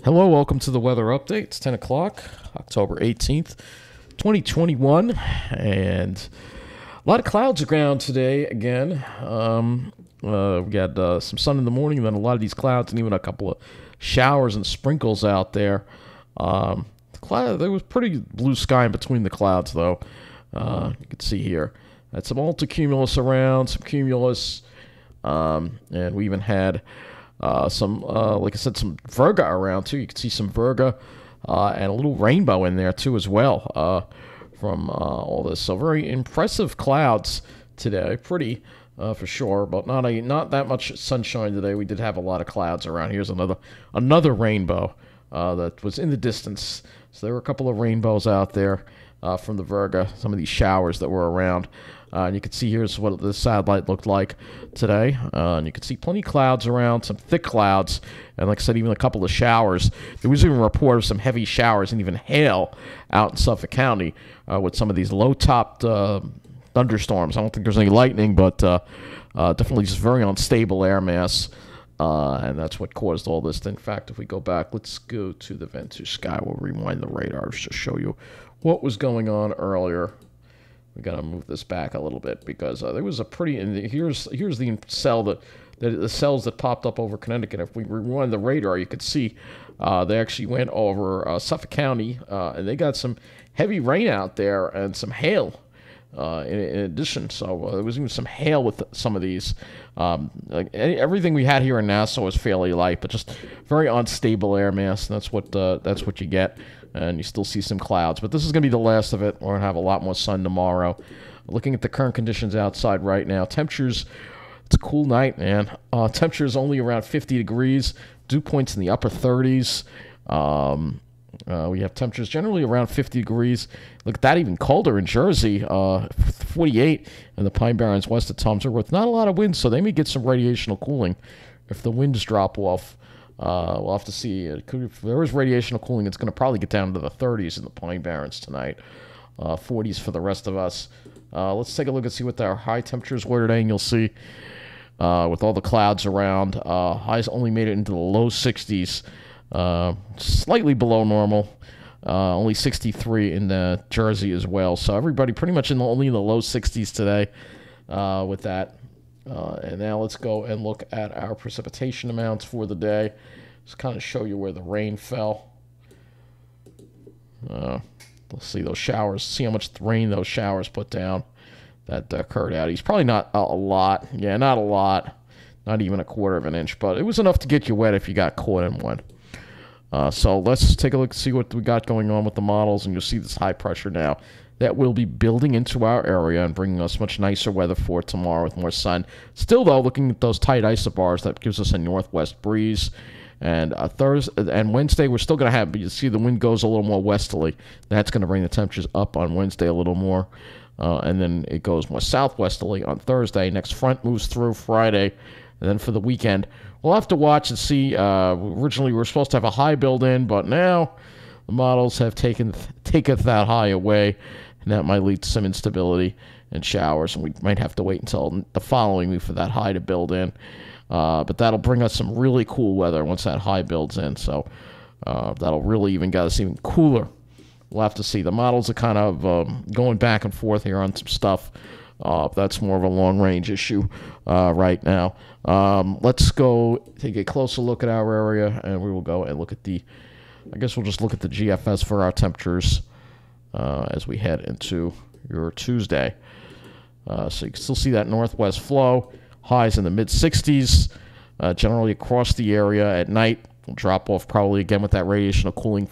Hello, welcome to the weather update. It's 10 o'clock, October 18th, 2021, and a lot of clouds around today again. We had some sun in the morning, and then a lot of these clouds, and even a couple of showers and sprinkles out there. There was pretty blue sky in between the clouds, though. You can see here. Had some multicumulus around, some cumulus, and we even had like I said, some Virga around too. You can see some Virga and a little rainbow in there too as well from all this. So very impressive clouds today. Pretty for sure, but not that much sunshine today. We did have a lot of clouds around. Here's another rainbow that was in the distance. So there were a couple of rainbows out there from the Virga. Some of these showers that were around. And you can see here's what the satellite looked like today. And you can see plenty of clouds around, some thick clouds, and like I said, even a couple of showers. There was even a report of some heavy showers and even hail out in Suffolk County with some of these low-topped thunderstorms. I don't think there's any lightning, but definitely just very unstable air mass. And that's what caused all this. In fact, if we go back, let's go to the Ventus sky. We'll rewind the radar to show you what was going on earlier. We got to move this back a little bit because there was a pretty. And here's the cell the cells that popped up over Connecticut. If we rewind the radar, you could see they actually went over Suffolk County, and they got some heavy rain out there and some hail. In addition, so there was even some hail with some of these. Everything we had here in Nassau was fairly light, but just very unstable air mass. And that's what you get. And you still see some clouds. But this is going to be the last of it. We're going to have a lot more sun tomorrow. Looking at the current conditions outside right now, temperatures, it's a cool night, man. Temperatures only around 50 degrees. Dew points in the upper 30s. We have temperatures generally around 50 degrees. Look at that, even colder in Jersey, 48 in the Pine Barrens west of Temps. With not a lot of wind, so they may get some radiational cooling if the winds drop off. We'll have to see. If there is radiational cooling, it's going to probably get down to the 30s in the Pine Barrens tonight. 40s for the rest of us. Let's take a look and see what our high temperatures were today, and you'll see with all the clouds around, highs only made it into the low 60s, slightly below normal. Only 63 in Jersey as well. So everybody pretty much only in the low 60s today with that. And now let's go and look at our precipitation amounts for the day. Just kind of show you where the rain fell. Let's see those showers. See how much rain those showers put down that occurred out east. Probably not a lot. Yeah, not a lot. Not even a quarter of an inch. But it was enough to get you wet if you got caught in one. So let's take a look and see what we got going on with the models. And you'll see this high pressure now that will be building into our area and bringing us much nicer weather for tomorrow with more sun. Still, though, looking at those tight isobars, that gives us a northwest breeze. And Thursday and Wednesday, we're still going to have, you see the wind goes a little more westerly. That's going to bring the temperatures up on Wednesday a little more. And then it goes more southwesterly on Thursday. Next front moves through Friday. And then for the weekend, we'll have to watch and see. Originally, we were supposed to have a high build in, but now the models have taken that high away. And that might lead to some instability and showers, and we might have to wait until the following week for that high to build in. But that'll bring us some really cool weather once that high builds in. So that'll really even get us even cooler. We'll have to see. The models are kind of going back and forth here on some stuff. That's more of a long-range issue right now. Let's go take a closer look at our area, and we will go and look at I guess we'll just look at the GFS for our temperatures as we head into your Tuesday. So you can still see that northwest flow. Highs in the mid-60s, generally across the area. At night, we'll drop off probably again with that radiational cooling.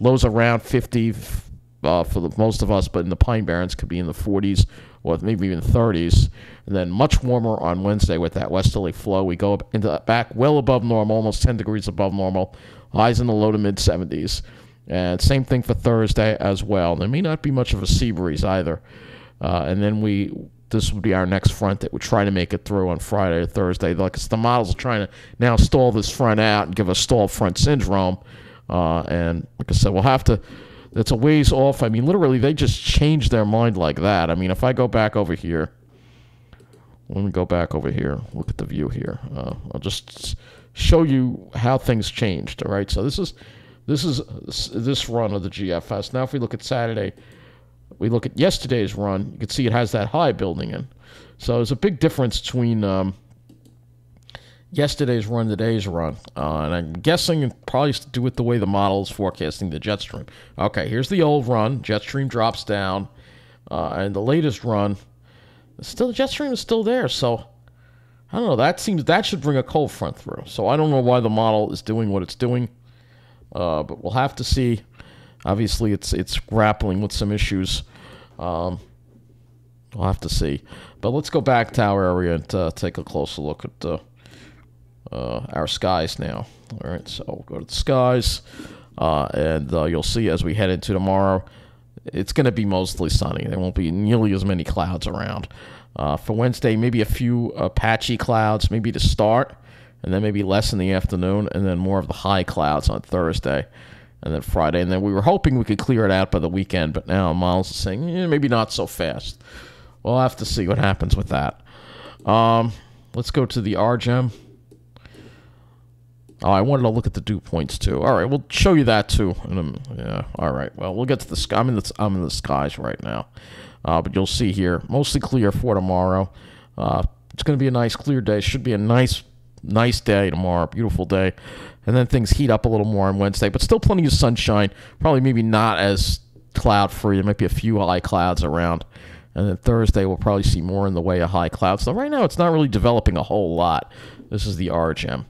Lows around 50 for most of us, but in the Pine Barrens could be in the 40s or maybe even 30s. And then much warmer on Wednesday with that westerly flow. We go up into back well above normal, almost 10 degrees above normal. Highs in the low to mid-70s. And same thing for Thursday as well. There may not be much of a sea breeze either. And then this would be our next front that would try to make it through on Friday or Thursday. Like the models are trying to now stall this front out and give us stalled front syndrome. And like I said, we'll have to. It's a ways off. I mean, literally, they just changed their mind like that. I mean, if I go back over here, let me go back over here. Look at the view here. I'll just show you how things changed. All right, so this run of the GFS. Now, if we look at Saturday, we look at yesterday's run. You can see it has that high building in. So there's a big difference between yesterday's run, today's run, and I'm guessing it probably has to do with the way the model is forecasting the jet stream. Okay, here's the old run. Jet stream drops down, and the latest run, the jet stream is still there. So I don't know. That should bring a cold front through. So I don't know why the model is doing what it's doing, but we'll have to see. Obviously, it's grappling with some issues. We'll have to see. But let's go back to our area and take a closer look at our skies now. All right, so we'll go to the skies, and you'll see as we head into tomorrow, it's going to be mostly sunny. There won't be nearly as many clouds around. For Wednesday, maybe a few patchy clouds, maybe to start, and then maybe less in the afternoon, and then more of the high clouds on Thursday, and then Friday. And then we were hoping we could clear it out by the weekend, but now Miles is saying maybe not so fast. We'll have to see what happens with that. Let's go to the RGEM. Oh, I wanted to look at the dew points too. All right, we'll show you that too. Yeah. All right. Well, we'll get to the sky. I'm in the skies right now, but you'll see here mostly clear for tomorrow. It's going to be a nice clear day. Should be a nice day tomorrow. Beautiful day, and then things heat up a little more on Wednesday, but still plenty of sunshine. Probably maybe not as cloud free. There might be a few high clouds around, and then Thursday we'll probably see more in the way of high clouds. So right now it's not really developing a whole lot. This is the RGEM.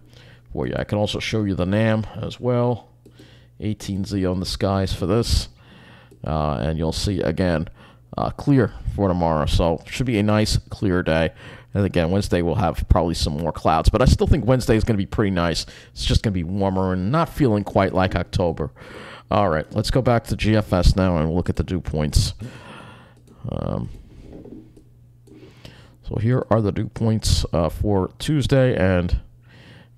For you. I can also show you the NAM as well. 18Z on the skies for this. And you'll see, again, clear for tomorrow. So should be a nice, clear day. And again, Wednesday we'll have probably some more clouds. But I still think Wednesday is going to be pretty nice. It's just going to be warmer and not feeling quite like October. All right, let's go back to GFS now and look at the dew points. So here are the dew points for Tuesday, and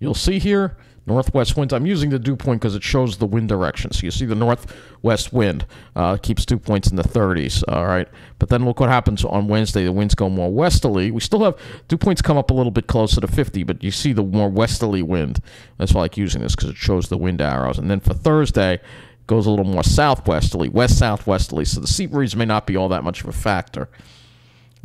you'll see here, northwest winds. I'm using the dew point because it shows the wind direction. So you see the northwest wind keeps dew points in the 30s, all right? But then look what happens on Wednesday. The winds go more westerly. We still have dew points come up a little bit closer to 50, but you see the more westerly wind. That's why I like using this because it shows the wind arrows. And then for Thursday, it goes a little more southwesterly, west-southwesterly. So the sea breeze may not be all that much of a factor.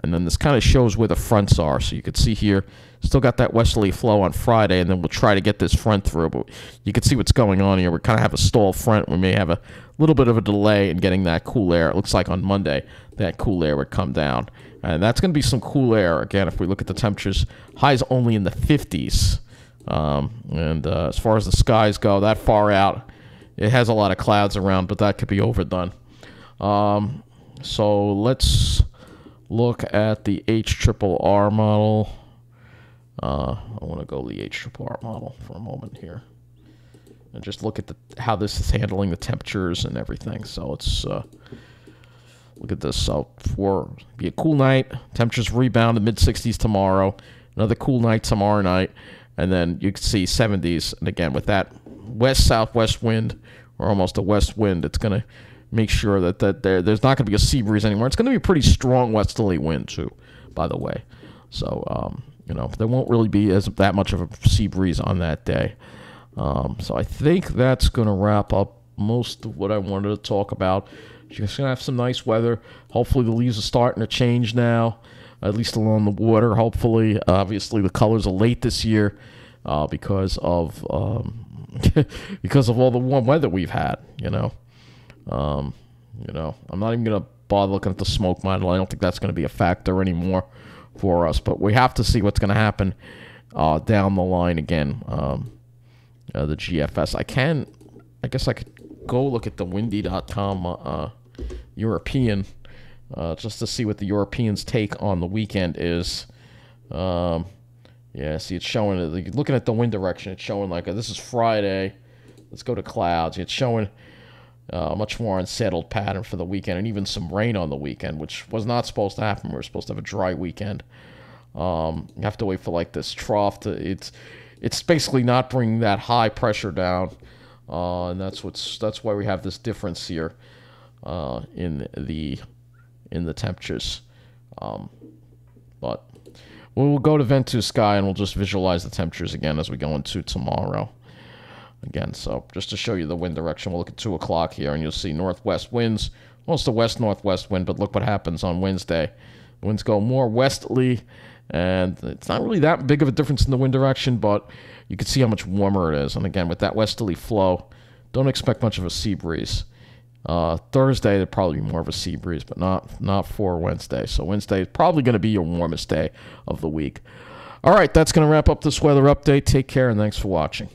And then this kind of shows where the fronts are. So you can see here, still got that westerly flow on Friday, and then we'll try to get this front through. But you can see what's going on here. We kind of have a stall front. We may have a little bit of a delay in getting that cool air. It looks like on Monday that cool air would come down. And that's going to be some cool air. Again, if we look at the temperatures, highs only in the 50s. As far as the skies go, that far out, it has a lot of clouds around, but that could be overdone. So let's look at the HRRR model. I want to go the HRRR model for a moment here and just look at how this is handling the temperatures and everything. So let's look at this. So be a cool night, temperatures rebound to mid-60s tomorrow, another cool night tomorrow night, and then you can see 70s. And again, with that west-southwest wind, or almost a west wind, it's going to make sure that there's not going to be a sea breeze anymore. It's going to be a pretty strong westerly wind too, by the way. So there won't really be that much of a sea breeze on that day. So I think that's going to wrap up most of what I wanted to talk about. Just going to have some nice weather. Hopefully the leaves are starting to change now, at least along the water. Hopefully, obviously the colors are late this year because of because of all the warm weather we've had. I'm not even going to bother looking at the smoke model. I don't think that's going to be a factor anymore for us. But we have to see what's going to happen down the line again. The GFS. I guess I could go look at the windy.com European just to see what the Europeans' take on the weekend is. Yeah, see, it's showing, looking at the wind direction, it's showing like, this is Friday. Let's go to clouds. It's showing much more unsettled pattern for the weekend, and even some rain on the weekend, which was not supposed to happen. We were supposed to have a dry weekend. You have to wait for like this trough to, it's basically not bringing that high pressure down, and that's why we have this difference here in the temperatures. But we'll go to vent to sky, and we'll just visualize the temperatures again as we go into tomorrow. Again, so just to show you the wind direction, we'll look at 2 o'clock here, and you'll see northwest winds. Well, it's the west-northwest wind, but look what happens on Wednesday. Winds go more westerly, and it's not really that big of a difference in the wind direction, but you can see how much warmer it is. And again, with that westerly flow, don't expect much of a sea breeze. Thursday, there'd probably be more of a sea breeze, but not for Wednesday. So Wednesday is probably going to be your warmest day of the week. All right, that's going to wrap up this weather update. Take care, and thanks for watching.